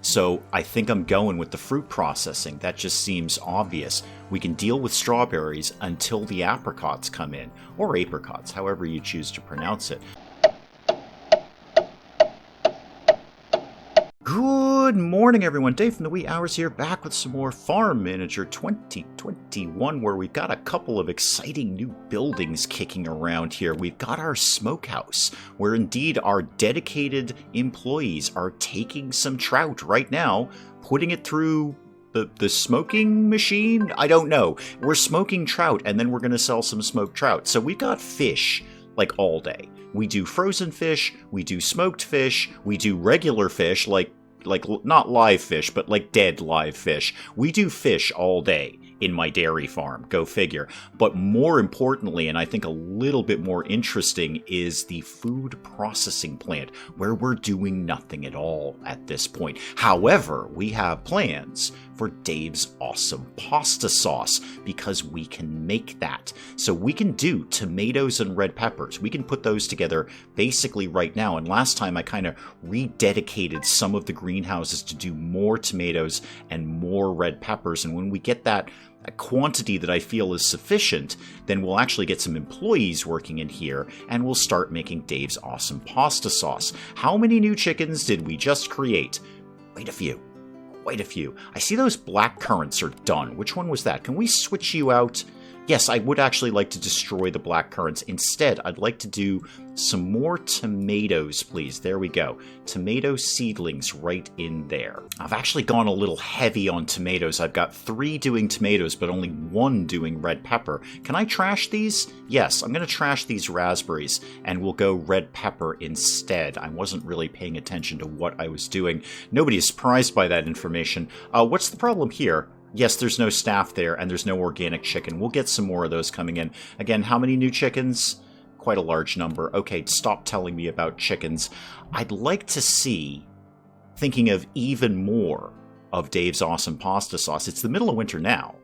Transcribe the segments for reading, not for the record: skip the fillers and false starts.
So I think I'm going with the fruit processing. That just seems obvious. We can deal with strawberries until the apricots come in, or apricots, however you choose to pronounce it. Good morning, everyone. Dave from the wee hours here, back with some more Farm Manager 2021, where we've got a couple of exciting new buildings kicking around here. We've got our smokehouse, where indeed our dedicated employees are taking some trout right now, putting it through the smoking machine? I don't know. We're smoking trout, and then we're going to sell some smoked trout. So we've got fish, like, all day. We do frozen fish, we do smoked fish, we do regular fish, like not live fish, but like dead live fish. We do fish all day in my dairy farm, go figure. But more importantly, and I think a little bit more interesting, is the food processing plant, where we're doing nothing at all at this point. However, we have plans for Dave's awesome pasta sauce, because we can make that. So we can do tomatoes and red peppers. We can put those together basically right now. And last time I kind of rededicated some of the greenhouses to do more tomatoes and more red peppers. And when we get that quantity that I feel is sufficient, then we'll actually get some employees working in here, and we'll start making Dave's awesome pasta sauce. How many new chickens did we just create? Quite a few. Quite a few. I see those black currants are done. Which one was that? Can we switch you out? Yes, I would actually like to destroy the black currants. Instead, I'd like to do some more tomatoes, please. There we go. Tomato seedlings right in there. I've actually gone a little heavy on tomatoes. I've got 3 doing tomatoes, but only 1 doing red pepper. Can I trash these? Yes, I'm going to trash these raspberries, and we'll go red pepper instead. I wasn't really paying attention to what I was doing. Nobody is surprised by that information. What's the problem here? Yes, there's no staff there, and there's no organic chicken. We'll get some more of those coming in. Again, how many new chickens? Quite a large number. Okay, stop telling me about chickens. I'd like to see, thinking of even more of Dave's awesome pasta sauce. It's the middle of winter now,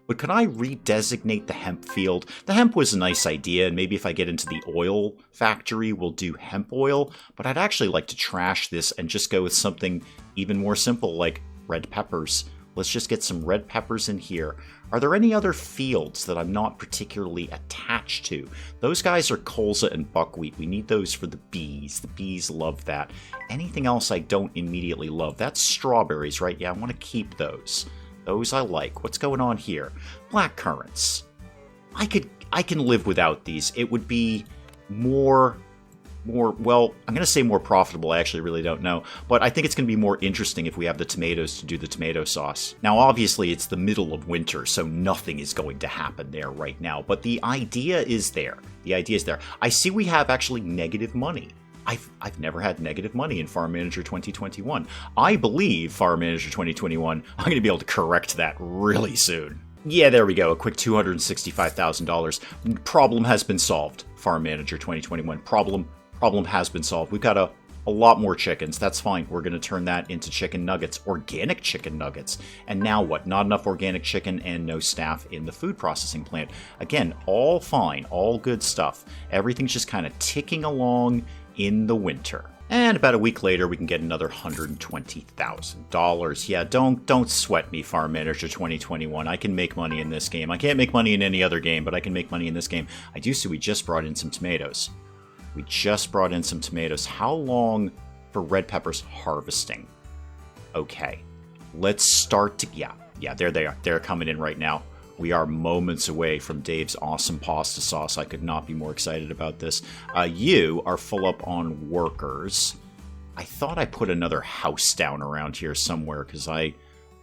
but could I redesignate the hemp field? The hemp was a nice idea, and maybe if I get into the oil factory, we'll do hemp oil, but I'd actually like to trash this and just go with something even more simple, like red peppers. Let's just get some red peppers in here. Are there any other fields that I'm not particularly attached to? Those guys are colza and buckwheat. We need those for the bees. The bees love that. Anything else I don't immediately love? That's strawberries, right? Yeah, I want to keep those. Those I like. What's going on here? Black currants. I can live without these. It would be more, well, I'm going to say more profitable. I actually really don't know. But I think it's going to be more interesting if we have the tomatoes to do the tomato sauce. Now, obviously, it's the middle of winter, so nothing is going to happen there right now. But the idea is there. The idea is there. I see we have actually negative money. I've never had negative money in Farm Manager 2021. I believe Farm Manager 2021, I'm going to be able to correct that really soon. Yeah, there we go. A quick $265,000. Problem has been solved. Farm Manager 2021. Problem has been solved. We've got a lot more chickens. That's fine. We're going to turn that into chicken nuggets, organic chicken nuggets. And now what? Not enough organic chicken and no staff in the food processing plant. Again, all fine, all good stuff. Everything's just kind of ticking along in the winter. And about a week later, we can get another $120,000. Yeah, don't sweat me, Farm Manager 2021. I can make money in this game. I can't make money in any other game, but I can make money in this game. I do see we just brought in some tomatoes. We just brought in some tomatoes. How long for red peppers harvesting? Okay, let's start to... Yeah, there they are. They're coming in right now. We are moments away from Dave's awesome pasta sauce. I could not be more excited about this. You are full up on workers. I thought I put another house down around here somewhere because I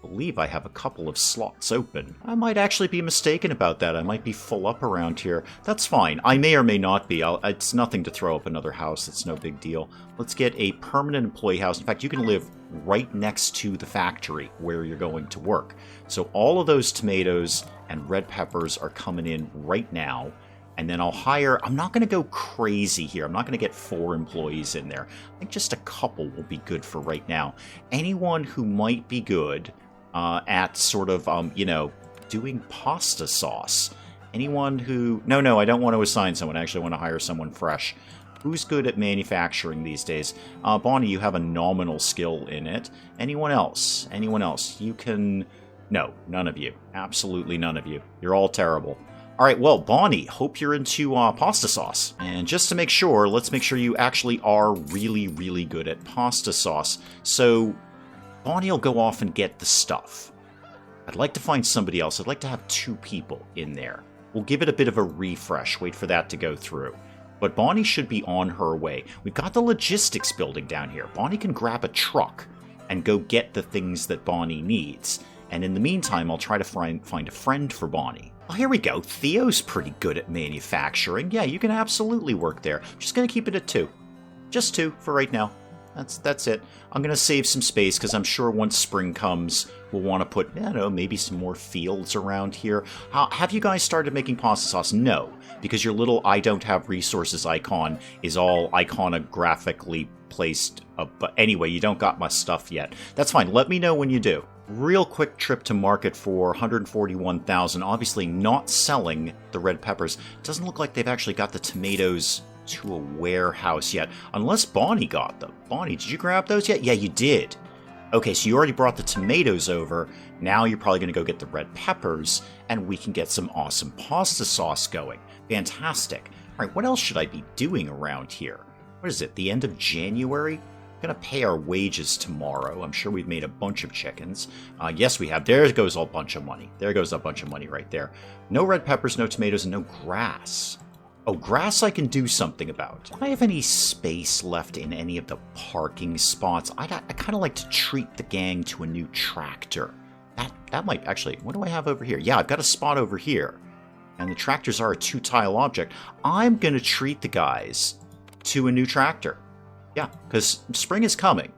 believe I have a couple of slots open. I might actually be mistaken about that. I might be full up around here. That's fine. I may or may not be. It's nothing to throw up another house. It's no big deal. Let's get a permanent employee house. In fact, you can live right next to the factory where you're going to work. So all of those tomatoes and red peppers are coming in right now. And then I'll hire... I'm not going to go crazy here. I'm not going to get 4 employees in there. I think just a couple will be good for right now. Anyone who might be good at sort of, doing pasta sauce. Anyone who... No, I don't want to assign someone. I actually want to hire someone fresh. Who's good at manufacturing these days? Bonnie, you have a nominal skill in it. Anyone else? Anyone else? You can... No, none of you. Absolutely none of you. You're all terrible. All right, well, Bonnie, hope you're into pasta sauce. And just to make sure, let's make sure you actually are really, really good at pasta sauce. So Bonnie will go off and get the stuff. I'd like to find somebody else. I'd like to have 2 people in there. We'll give it a bit of a refresh. Wait for that to go through. But Bonnie should be on her way. We've got the logistics building down here. Bonnie can grab a truck and go get the things that Bonnie needs. And in the meantime, I'll try to find a friend for Bonnie. Oh, here we go. Theo's pretty good at manufacturing. Yeah, you can absolutely work there. I'm just going to keep it at 2. Just 2 for right now. That's it. I'm going to save some space because I'm sure once spring comes, we'll want to put, I don't know, maybe some more fields around here. Have you guys started making pasta sauce? No, because your little I don't have resources icon is all iconographically placed. But anyway, you don't got my stuff yet. That's fine. Let me know when you do. Real quick trip to market for 141,000. Obviously not selling the red peppers. Doesn't look like they've actually got the tomatoes to a warehouse yet, unless Bonnie got them. Bonnie, did you grab those yet? Yeah, you did. Okay, so you already brought the tomatoes over. Now you're probably going to go get the red peppers, and we can get some awesome pasta sauce going. Fantastic. All right, what else should I be doing around here? What is it, the end of January? I'm going to pay our wages tomorrow. I'm sure we've made a bunch of chickens. Yes, we have. There goes a bunch of money. There goes a bunch of money right there. No red peppers, no tomatoes, and no grass. Oh, grass I can do something about. Do I have any space left in any of the parking spots? I kind of like to treat the gang to a new tractor. That might actually... What do I have over here? Yeah, I've got a spot over here. And the tractors are a 2-tile object. I'm going to treat the guys to a new tractor. Yeah, because spring is coming.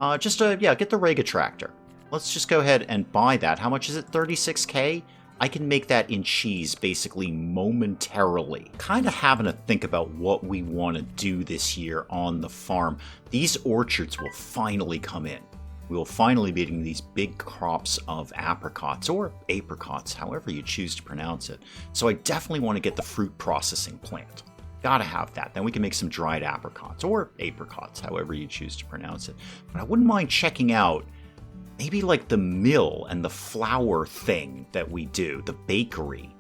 Yeah, get the Rega tractor. Let's just go ahead and buy that. How much is it? 36K? I can make that in cheese basically momentarily. Kind of having to think about what we want to do this year on the farm. These orchards will finally come in. We will finally be getting these big crops of apricots, or apricots, however you choose to pronounce it. So I definitely want to get the fruit processing plant. Gotta have that. Then we can make some dried apricots, or apricots, however you choose to pronounce it. But I wouldn't mind checking out maybe like the mill and the flour thing that we do, the bakery.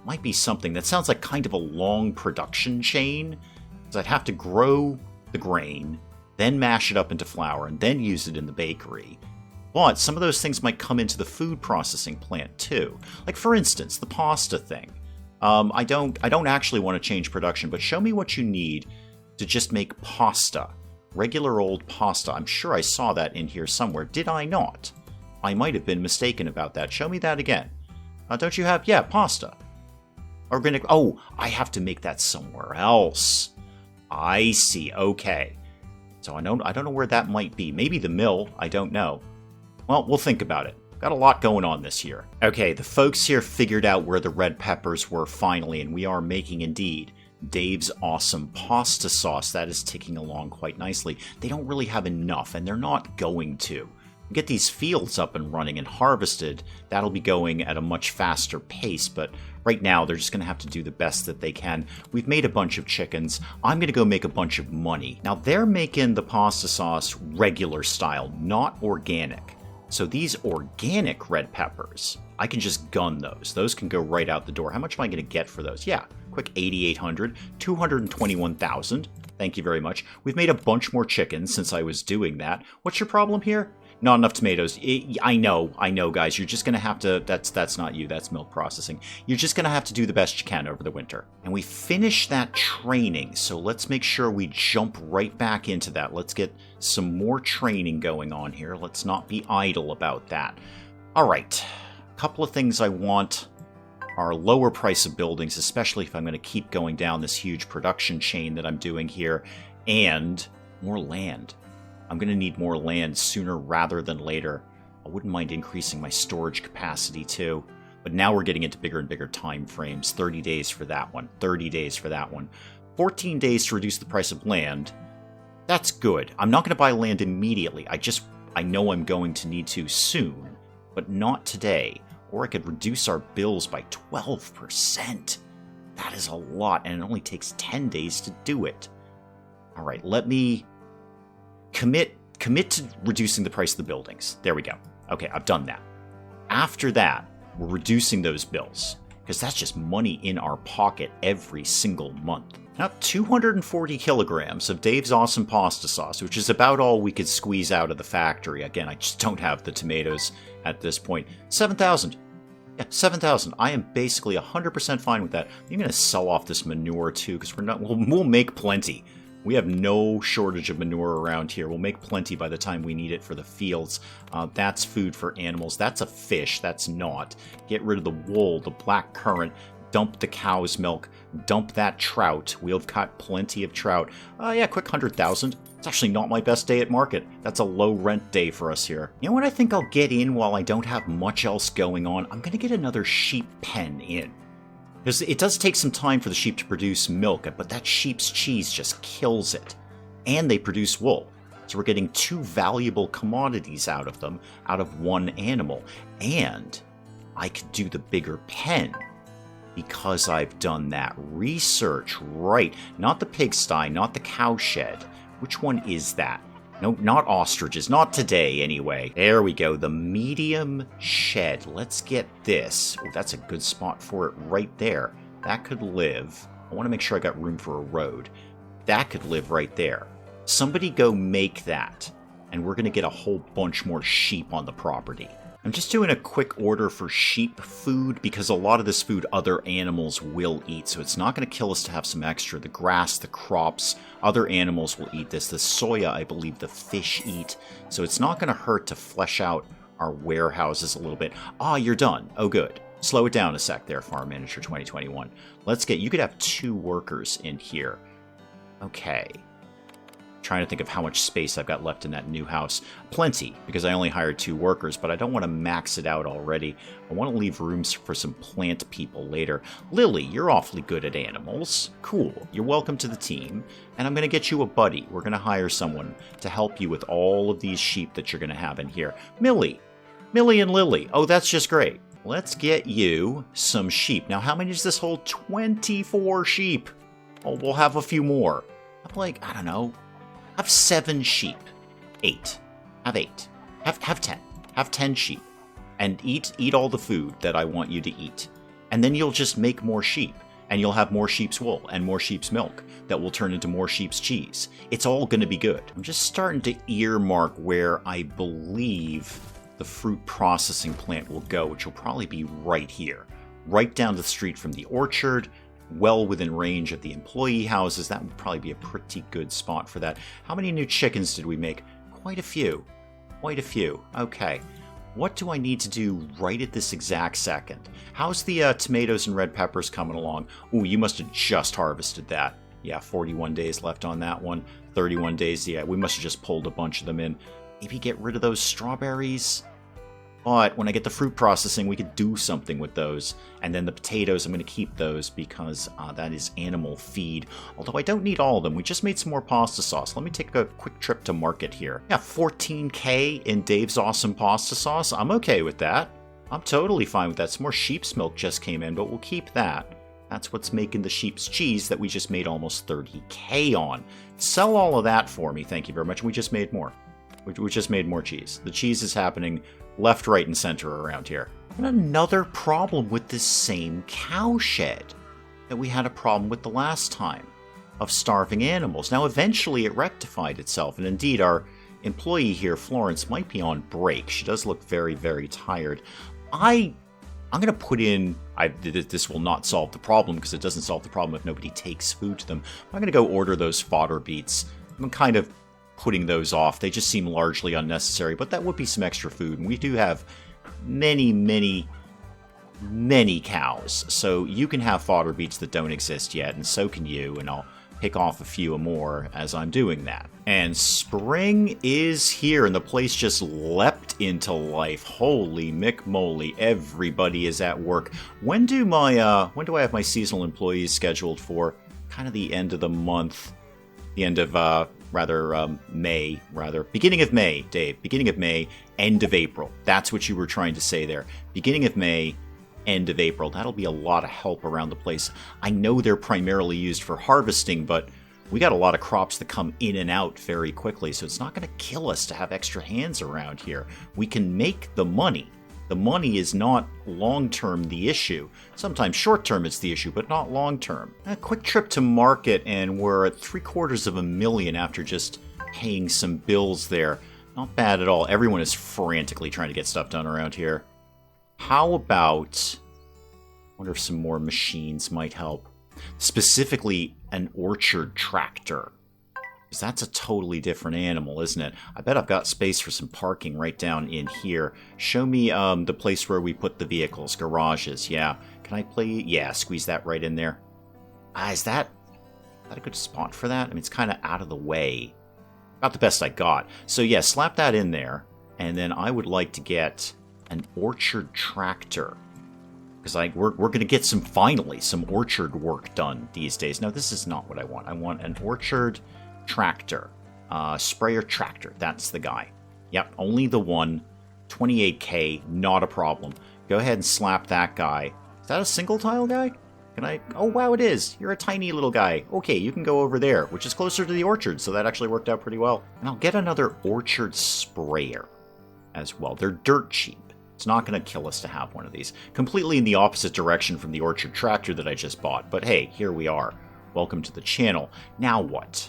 Might be something that sounds like kind of a long production chain, because I'd have to grow the grain, then mash it up into flour, and then use it in the bakery. But some of those things might come into the food processing plant too. Like for instance, the pasta thing. I don't actually want to change production, but show me what you need to just make pasta. Regular old pasta. I'm sure I saw that in here somewhere. Did I not? I might have been mistaken about that. Show me that again. Don't you have... Yeah, pasta. Organic... Oh, I have to make that somewhere else. I see. Okay. So I don't know where that might be. Maybe the mill. I don't know. Well, we'll think about it. Got a lot going on this year. Okay, the folks here figured out where the red peppers were finally, and we are making indeed Dave's awesome pasta sauce. That is ticking along quite nicely. They don't really have enough, and they're not going to. Get these fields up and running and harvested, that'll be going at a much faster pace, but right now they're just going to have to do the best that they can. We've made a bunch of chickens. I'm going to go make a bunch of money. Now they're making the pasta sauce regular style, not organic. So these organic red peppers, I can just gun those. Those can go right out the door. How much am I going to get for those? Yeah, quick 8,800, 221,000. Thank you very much. We've made a bunch more chickens since I was doing that. What's your problem here? Not enough tomatoes. I know, guys. You're just going to have to... That's not you. That's milk processing. You're just going to have to do the best you can over the winter. And we finished that training, so let's make sure we jump right back into that. Let's get some more training going on here. Let's not be idle about that. All right. A couple of things I want are lower price of buildings, especially if I'm going to keep going down this huge production chain that I'm doing here, and more land. I'm going to need more land sooner rather than later. I wouldn't mind increasing my storage capacity too. But now we're getting into bigger and bigger time frames. 30 days for that one. 30 days for that one. 14 days to reduce the price of land. That's good. I'm not going to buy land immediately. I know I'm going to need to soon. But not today. Or I could reduce our bills by 12%. That is a lot, and it only takes 10 days to do it. All right, let me commit to reducing the price of the buildings. There we go. Okay, I've done that. After that, we're reducing those bills, because that's just money in our pocket every single month. Now, 240 kilograms of Dave's Awesome Pasta Sauce, which is about all we could squeeze out of the factory. Again, I just don't have the tomatoes at this point. 7,000. Yeah, 7,000. I am basically 100% fine with that. I'm going to sell off this manure too, because we'll make plenty. We have no shortage of manure around here. We'll make plenty by the time we need it for the fields. That's food for animals. That's a fish. That's not. Get rid of the wool, the black currant. Dump the cow's milk. Dump that trout. We've got plenty of trout. Yeah, quick 100,000. It's actually not my best day at market. That's a low rent day for us here. You know what I think I'll get in while I don't have much else going on? I'm going to get another sheep pen in. Because it does take some time for the sheep to produce milk, but that sheep's cheese just kills it. And they produce wool. So we're getting two valuable commodities out of them, out of one animal. And I could do the bigger pen because I've done that research. Right, not the pigsty, not the cowshed. Which one is that? No, not ostriches. Not today, anyway. There we go. The medium shed. Let's get this. Oh, that's a good spot for it right there. That could live. I want to make sure I got room for a road. That could live right there. Somebody go make that. And we're going to get a whole bunch more sheep on the property. I'm just doing a quick order for sheep food because a lot of this food other animals will eat, so it's not going to kill us to have some extra. The grass, the crops, other animals will eat this. The soya, I believe the fish eat, so it's not going to hurt to flesh out our warehouses a little bit. Ah, you're done. Oh, good. Slow it down a sec there, Farm Manager 2021. Let's get, you could have 2 workers in here. Okay. Trying to think of how much space I've got left in that new house. Plenty, because I only hired 2 workers, but I don't want to max it out already. I want to leave rooms for some plant people later. Lily, you're awfully good at animals. Cool. You're welcome to the team. And I'm going to get you a buddy. We're going to hire someone to help you with all of these sheep that you're going to have in here. Millie. Millie and Lily. Oh, that's just great. Let's get you some sheep. Now, how many does this hold? 24 sheep. Oh, we'll have a few more. I'm like, I don't know. Have 7 sheep. 8. Have 8. Have 10. Have 10 sheep. And eat all the food that I want you to eat. And then you'll just make more sheep. And you'll have more sheep's wool and more sheep's milk that will turn into more sheep's cheese. It's all going to be good. I'm just starting to earmark where I believe the fruit processing plant will go, which will probably be right here. Right down the street from the orchard. Well within range of the employee houses. That would probably be a pretty good spot for that. How many new chickens did we make? Quite a few. Quite a few. Okay. What do I need to do right at this exact second? How's the tomatoes and red peppers coming along? Ooh, you must have just harvested that. Yeah, 41 days left on that one. 31 days. Yeah, we must have just pulled a bunch of them in. Maybe get rid of those strawberries. But when I get the fruit processing, we could do something with those. And then the potatoes, I'm going to keep those because that is animal feed. Although I don't need all of them. We just made some more pasta sauce. Let me take a quick trip to market here. Yeah, 14K in Dave's Awesome Pasta Sauce. I'm okay with that. I'm totally fine with that. Some more sheep's milk just came in, but we'll keep that. That's what's making the sheep's cheese that we just made almost 30K on. Sell all of that for me, thank you very much. We just made more. We just made more cheese. The cheese is happening left, right, and center around here. And another problem with this same cowshed that we had a problem with the last time of starving animals. Now, eventually it rectified itself, and indeed our employee here, Florence, might be on break. She does look very, very tired. I'm going to put in... this will not solve the problem, because it doesn't solve the problem if nobody takes food to them. I'm going to go order those fodder beets. I'm kind of putting those off. They just seem largely unnecessary, but that would be some extra food. And we do have many, many, many cows. So you can have fodder beets that don't exist yet, and so can you, and I'll pick off a few more as I'm doing that. And spring is here, and the place just leapt into life. Holy McMoly, everybody is at work. When do I have my seasonal employees scheduled for? Kind of the end of the month. The end of, May, beginning of May, Dave. Beginning of May, end of April. That's what you were trying to say there. Beginning of May, end of April. That'll be a lot of help around the place. I know they're primarily used for harvesting, but We got a lot of crops that come in and out very quickly, so it's not going to kill us to have extra hands around here. We can make the money. The money is not long-term the issue. Sometimes short-term it's the issue, but not long-term. A quick trip to market, and we're at $750,000 after just paying some bills there. Not bad at all. Everyone is frantically trying to get stuff done around here. How about... I wonder if some more machines might help. Specifically, an orchard tractor. Because that's a totally different animal, isn't it? I bet I've got space for some parking right down in here. Show me the place where we put the vehicles. Garages, yeah. Can I play? Yeah, squeeze that right in there. Is that a good spot for that? I mean, it's kind of out of the way. About the best I got. So yeah, slap that in there. And then I would like to get an orchard tractor. Because we're going to get finally some orchard work done these days. No, this is not what I want. I want an orchard tractor. Sprayer tractor. That's the guy. Yep, only the one. 28K, not a problem. Go ahead and slap that guy. Is that a single tile guy? Can I? Oh, wow, it is. You're a tiny little guy. Okay, you can go over there, which is closer to the orchard, so that actually worked out pretty well. And I'll get another orchard sprayer as well. They're dirt cheap. It's not going to kill us to have one of these. Completely in the opposite direction from the orchard tractor that I just bought. But hey, here we are. Welcome to the channel. Now what?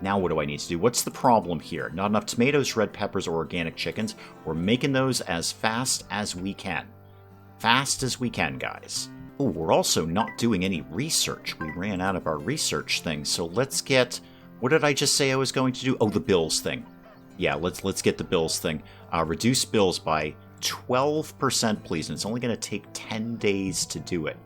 Now what do I need to do? What's the problem here? Not enough tomatoes, red peppers, or organic chickens. We're making those as fast as we can. Fast as we can, guys. Oh, we're also not doing any research. We ran out of our research thing. So let's get... What did I just say I was going to do? Oh, the bills thing. Yeah, let's get the bills thing. Reduce bills by 12%, please. And it's only going to take 10 days to do it.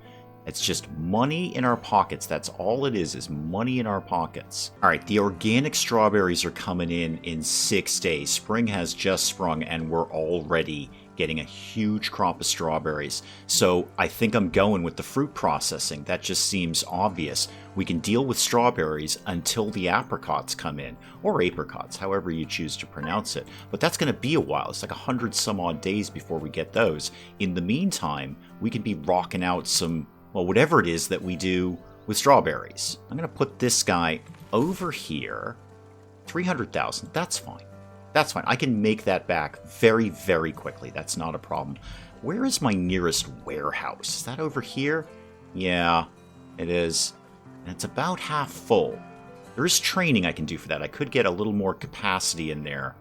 It's just money in our pockets. That's all it is money in our pockets. All right, the organic strawberries are coming in 6 days. Spring has just sprung, and we're already getting a huge crop of strawberries. So I think I'm going with the fruit processing. That just seems obvious. We can deal with strawberries until the apricots come in, or apricots, however you choose to pronounce it. But that's going to be a while. It's like 100 some odd days before we get those. In the meantime, we can be rocking out some, well, whatever it is that we do with strawberries. I'm going to put this guy over here. 300,000, that's fine. That's fine. I can make that back very, very quickly. That's not a problem. Where is my nearest warehouse? Is that over here? Yeah, it is. And it's about half full. There is training I can do for that. I could get a little more capacity in there.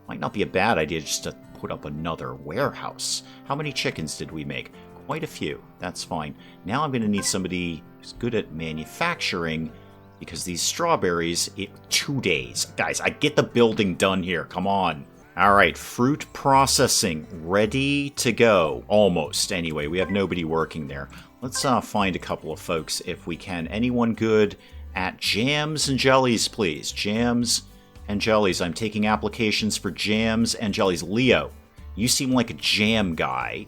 Might not be a bad idea just to put up another warehouse. How many chickens did we make? Quite a few. That's fine. Now I'm going to need somebody who's good at manufacturing, because these strawberries, 2 days. Guys, I get the building done here. Come on. All right, fruit processing ready to go. Almost. Anyway, we have nobody working there. Let's find a couple of folks if we can. Anyone good at jams and jellies, please? Jams and jellies. I'm taking applications for jams and jellies. Leo, you seem like a jam guy.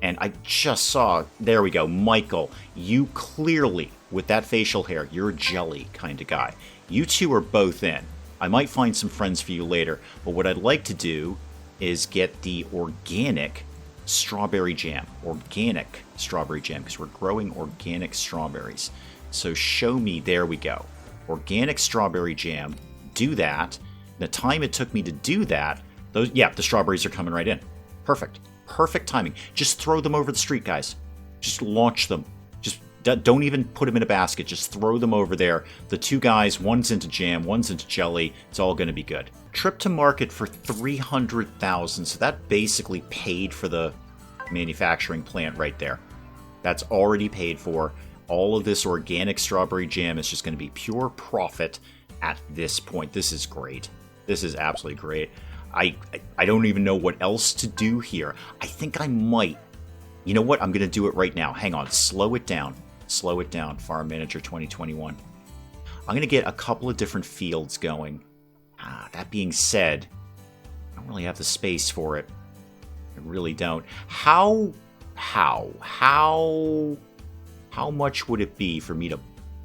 And I just saw, there we go, Michael, you clearly, with that facial hair, you're a jelly kind of guy. You two are both in. I might find some friends for you later, but what I'd like to do is get the organic strawberry jam. Organic strawberry jam, because we're growing organic strawberries. So show me, there we go. Organic strawberry jam, do that. The time it took me to do that, the strawberries are coming right in. Perfect. Perfect timing. Just throw them over the street, guys. Just launch them. Just don't even put them in a basket. Just throw them over there. The two guys, one's into jam, one's into jelly. It's all going to be good. Trip to market for 300,000. So that basically paid for the manufacturing plant right there. That's already paid for. All of this organic strawberry jam is just going to be pure profit at this point. This is great. This is absolutely great. I don't even know what else to do here. I think I might. You know what? I'm going to do it right now. Hang on. Slow it down. Slow it down. Farm Manager 2021. I'm going to get a couple of different fields going. That being said, I don't really have the space for it. I really don't. How much would it be for me to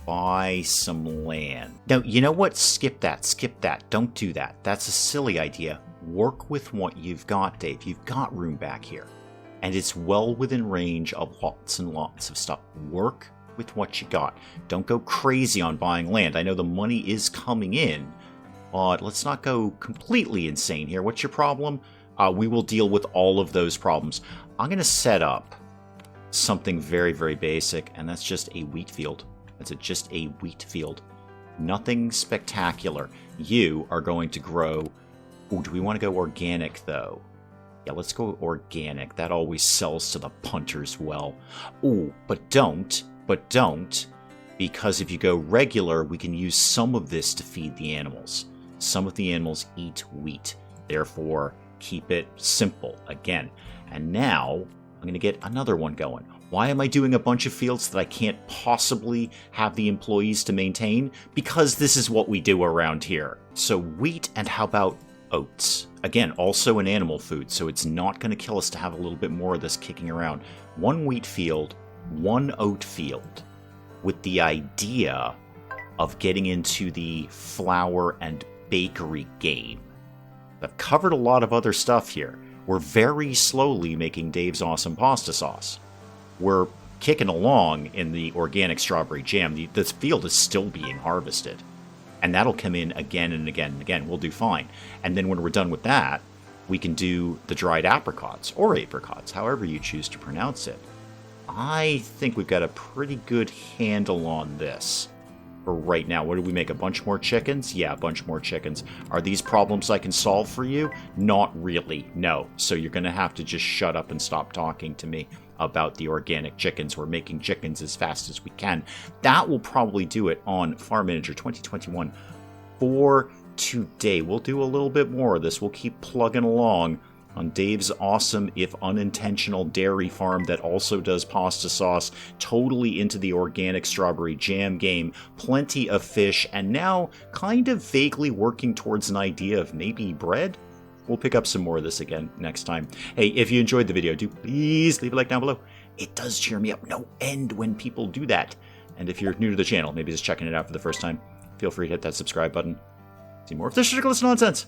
buy some land? No, you know what? Skip that. Skip that. Don't do that. That's a silly idea. Work with what you've got, Dave. You've got room back here. And it's well within range of lots and lots of stuff. Work with what you got. Don't go crazy on buying land. I know the money is coming in, but let's not go completely insane here. What's your problem? We will deal with all of those problems. I'm going to set up something very, very basic, and that's just a wheat field. That's just a wheat field. Nothing spectacular. You are going to grow... Ooh, do we want to go organic, though? Yeah, let's go organic. That always sells to the punters well. Ooh, but don't, because if you go regular, we can use some of this to feed the animals. Some of the animals eat wheat. Therefore, keep it simple again. And now, I'm going to get another one going. Why am I doing a bunch of fields that I can't possibly have the employees to maintain? Because this is what we do around here. So wheat, and how about oats? Again, also an animal food, so it's not going to kill us to have a little bit more of this kicking around. One wheat field, one oat field, with the idea of getting into the flour and bakery game. I've covered a lot of other stuff here. We're very slowly making Dave's awesome pasta sauce. We're kicking along in the organic strawberry jam. This field is still being harvested. And that'll come in again and again and again. We'll do fine. And then when we're done with that, we can do the dried apricots, or apricots, however you choose to pronounce it. I think we've got a pretty good handle on this for right now. What did we make? A bunch more chickens? Yeah, a bunch more chickens. Are these problems I can solve for you? Not really, no. So you're going to have to just shut up and stop talking to me about the organic chickens. We're making chickens as fast as we can. That will probably do it on Farm Manager 2021 for today. We'll do a little bit more of this. We'll keep plugging along on Dave's awesome, if unintentional, dairy farm that also does pasta sauce, totally into the organic strawberry jam game, plenty of fish, and now kind of vaguely working towards an idea of maybe bread? We'll pick up some more of this again next time. Hey, if you enjoyed the video, do please leave a like down below. It does cheer me up no end when people do that. And if you're new to the channel, maybe just checking it out for the first time, feel free to hit that subscribe button. See more of this ridiculous nonsense.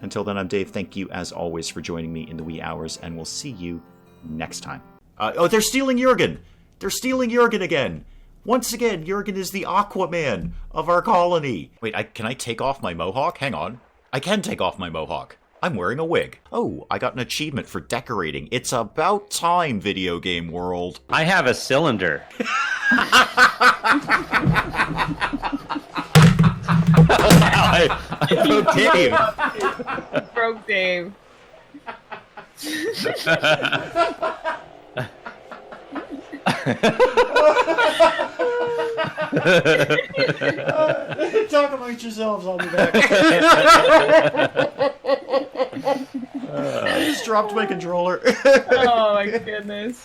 Until then, I'm Dave. Thank you, as always, for joining me in the wee hours, and we'll see you next time. Oh, they're stealing Jurgen! They're stealing Jurgen again! Once again, Jurgen is the Aquaman of our colony! Wait, can I take off my mohawk? Hang on. I can take off my mohawk. I'm wearing a wig. Oh, I got an achievement for decorating. It's about time, video game world. I have a cylinder. I broke Dave. Broke Dave. Talk amongst yourselves, I'll be back. I just dropped my controller. Oh my goodness.